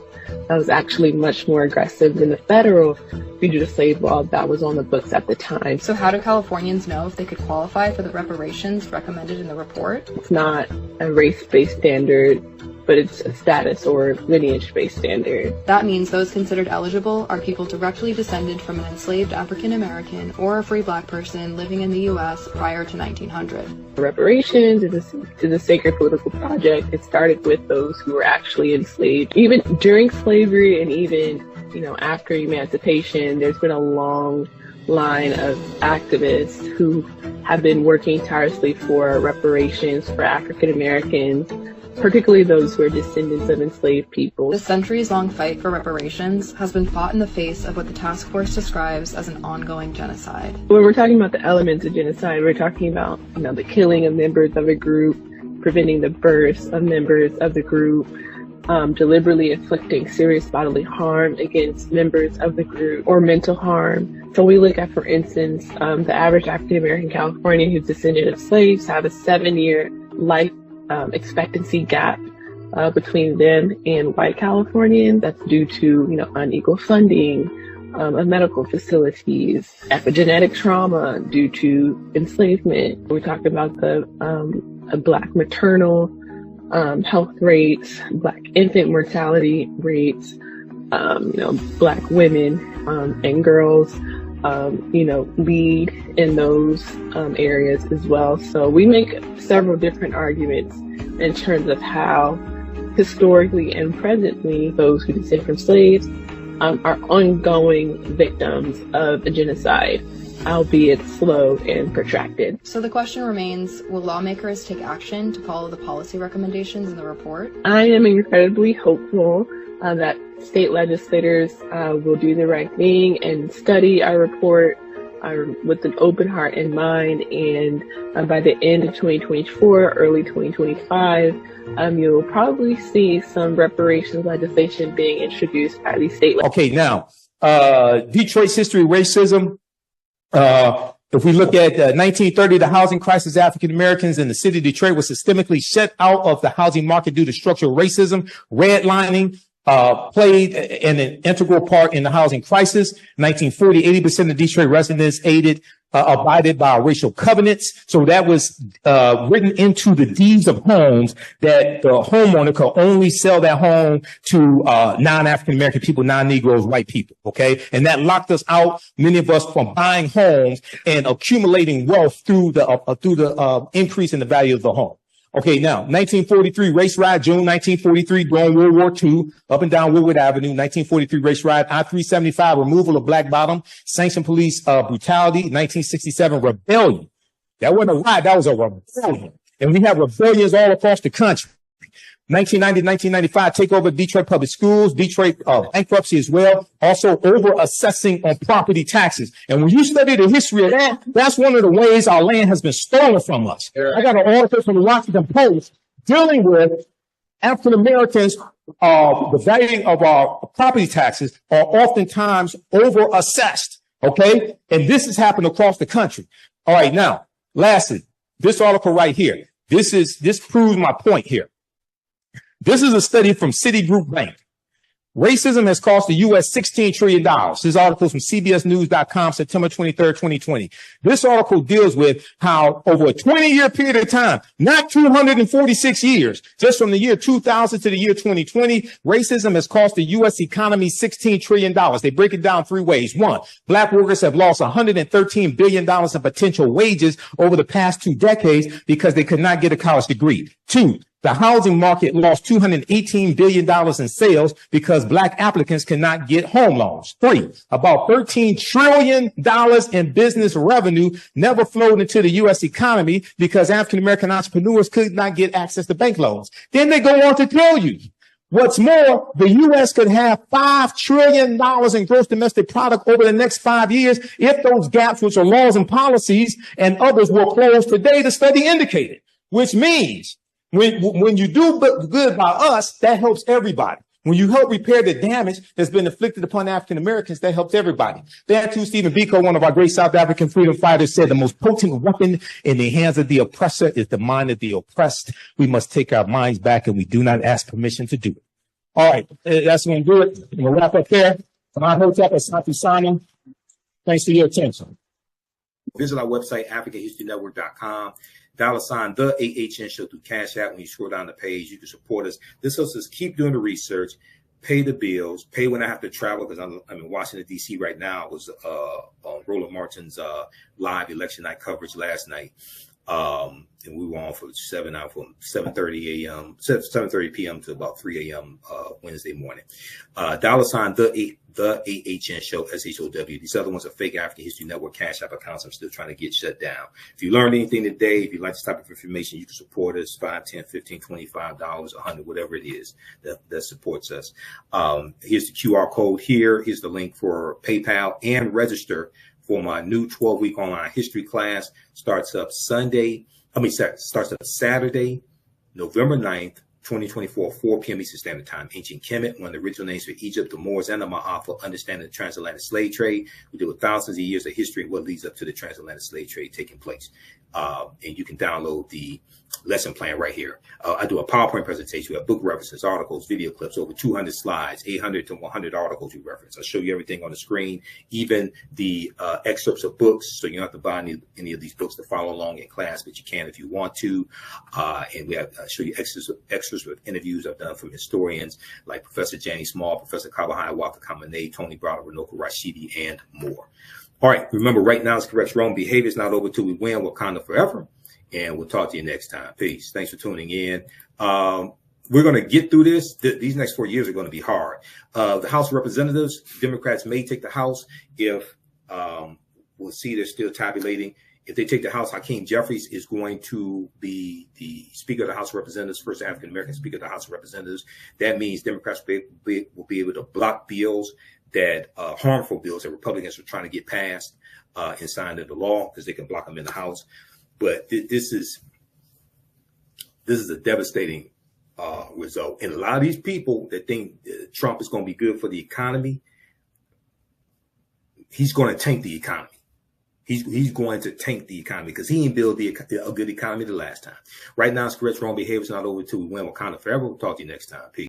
that was actually much more aggressive than the federal fugitive slave law that was on the books at the time. So how do Californians know if they could qualify for the reparations recommended in the report? It's not a race-based standard, but it's a status or lineage-based standard. That means those considered eligible are people directly descended from an enslaved African American or a free Black person living in the U.S. prior to 1900. Reparations is a sacred political project. It started with those who were actually enslaved. Even during slavery and even, after emancipation, there's been a long line of activists who have been working tirelessly for reparations for African Americans, particularly those who are descendants of enslaved people. The centuries-long fight for reparations has been fought in the face of what the task force describes as an ongoing genocide. When we're talking about the elements of genocide, we're talking about, the killing of members of a group, preventing the birth of members of the group, deliberately inflicting serious bodily harm against members of the group, or mental harm. So we look at, for instance, the average African American Californian who's descendant of slaves have a 7-year life expectancy gap between them and white Californians. That's due to, unequal funding of medical facilities, epigenetic trauma due to enslavement. We're talking about the Black maternal health rates, Black infant mortality rates, Black women and girls, lead in those areas as well. So we make several different arguments in terms of how historically and presently those who descend from slaves are ongoing victims of a genocide. albeit slow and protracted. So the question remains, will lawmakers take action to follow the policy recommendations in the report? I am incredibly hopeful that state legislators will do the right thing and study our report with an open heart and mind, and by the end of 2024, early 2025, you'll probably see some reparations legislation being introduced by the state. Okay, now, Detroit's history of racism. If we look at 1930, the housing crisis, African Americans in the city of Detroit was systemically shut out of the housing market due to structural racism. Redlining played an integral part in the housing crisis. 1940, 80% of Detroit residents abided by racial covenants. So that was written into the deeds of homes that the homeowner could only sell that home to non-African American people, non-Negroes, white people. Okay, and that locked us out, many of us, from buying homes and accumulating wealth through the increase in the value of the home. Okay, now, 1943 race riot, June 1943, during World War II, up and down Woodward Avenue. 1943 race riot, I-375, removal of Black Bottom, sanctioned police brutality. 1967 rebellion. That wasn't a riot, that was a rebellion. And we have rebellions all across the country. 1990, 1995, takeover of Detroit public schools, Detroit bankruptcy as well, also over assessing on property taxes. And when you study the history of that, that's one of the ways our land has been stolen from us. I got an article from the Washington Post dealing with African Americans. The value of our property taxes are oftentimes over assessed. Okay. And this has happened across the country. All right. Now, lastly, this article right here, this proves my point here. This is a study from Citigroup Bank. Racism has cost the U.S. $16 trillion. This article is from CBSNews.com, September 23rd, 2020. This article deals with how over a 20-year period of time, not 246 years, just from the year 2000 to the year 2020, racism has cost the U.S. economy $16 trillion. They break it down three ways. One, black workers have lost $113 billion in potential wages over the past 2 decades because they could not get a college degree. Two, the housing market lost $218 billion in sales because black applicants cannot get home loans. Three, about $13 trillion in business revenue never flowed into the U.S. economy because African-American entrepreneurs could not get access to bank loans. Then they go on to tell you, what's more, the U.S. could have $5 trillion in gross domestic product over the next 5 years if those gaps, which are laws and policies and others, were closed today, the study indicated, which means when you do good by us, that helps everybody. When you help repair the damage that's been inflicted upon African Americans, that helps everybody. There too, Stephen Biko, one of our great South African freedom fighters, said the most potent weapon in the hands of the oppressor is the mind of the oppressed. We must take our minds back, and we do not ask permission to do it. All right, that's going to do it. I'm going to wrap up there. From Imhotep and Santi Sana, thanks for your attention. Visit our website, AfricanHistoryNetwork.com. $ the AHN show through Cash App. When you scroll down the page, you can support us. This helps us keep doing the research, pay the bills, pay when I have to travel, because I'm in Washington, D.C. right now. I was on Roland Martin's live election night coverage last night. And we were on for 7:30 a.m., 7:30 p.m. to about 3 a.m. Wednesday morning. $ the AHN show, SHOW. These other ones are fake African History Network Cash App accounts I'm still trying to get shut down. If you learned anything today, if you like this type of information, you can support us, $5, $10, $15, $25, $100, whatever it is that supports us. Here's the QR code here. Here's the link for PayPal, and register for my new 12-week online history class. Starts up Saturday, November 9th, 2024, 4 p.m. Eastern Standard Time. Ancient Kemet, one of the original names for Egypt, the Moors, and the Ma'afa, understanding the transatlantic slave trade. We deal with thousands of years of history and what leads up to the transatlantic slave trade taking place. And you can download the lesson plan right here. I do a PowerPoint presentation. We have book references, articles, video clips, over 200 slides, 800 to 100 articles we reference. I'll show you everything on the screen, even the excerpts of books. So you don't have to buy any of these books to follow along in class, but you can if you want to. And we have show you extras with interviews I've done from historians like Professor Janie Small, Professor Kabahai, Walker Kamenei, Tony Browder, Runoko Rashidi, and more. All right. Remember, right now is correct wrong behavior. It's not over till we win. Wakanda forever. And we'll talk to you next time. Peace. Thanks for tuning in. We're going to get through this. These next 4 years are going to be hard. The House of Representatives, Democrats may take the House if we'll see they're still tabulating. If they take the House, Hakeem Jeffries is going to be the Speaker of the House of Representatives, first African American Speaker of the House of Representatives. That means Democrats will be able to block bills that harmful bills that Republicans are trying to get passed and signed into law, because they can block them in the House. But this is a devastating result. And a lot of these people that think Trump is going to be good for the economy, he's going to tank the economy. He's going to tank the economy because he didn't build a good economy the last time. Right now, it's correct wrong behavior is not over till we win Wakanda forever. We'll talk to you next time. Peace.